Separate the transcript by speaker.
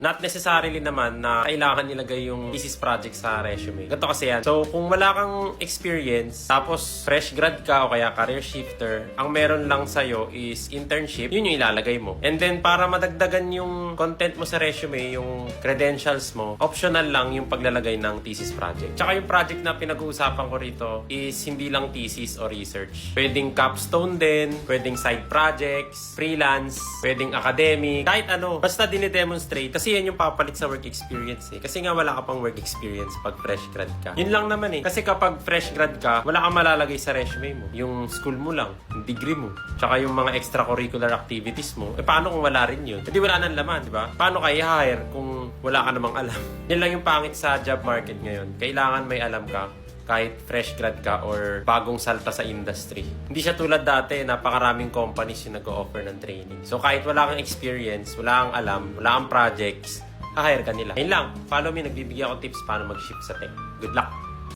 Speaker 1: Not necessarily naman na kailangan ilagay yung thesis project sa resume. Ganito kasi yan. So, kung wala kang experience, tapos fresh grad ka o kaya career shifter, ang meron lang sa'yo is internship, yun yung ilalagay mo. And then, para madagdagan yung content mo sa resume, yung credentials mo, optional lang yung paglalagay ng thesis project. Tsaka yung project na pinag-uusapan ko rito is hindi lang thesis o research. Pwedeng capstone din, pwedeng side projects, freelance, pwedeng academic, kahit ano. Basta dinidemonstrate. Kasi yan yung papalit sa work experience eh. Kasi nga wala ka pang work experience pag fresh grad ka. Yun lang naman eh. Kasi kapag fresh grad ka, wala kang malalagay sa resume mo. Yung school mo lang, yung degree mo, tsaka yung mga extracurricular activities mo. Eh paano kung wala rin yun? Hindi wala nang laman, di ba? Paano ka i-hire kung wala ka namang alam? Yan lang yung pangit sa job market ngayon. Kailangan may alam ka kahit fresh grad ka or bagong salta sa industry. Hindi siya tulad dati, napakaraming companies yung nag-o-offer ng training. So kahit wala kang experience, wala kang alam, wala kang projects, hire ka nila. Ayun lang, follow me, nagbibigay ako tips paano mag-ship sa tech. Good luck!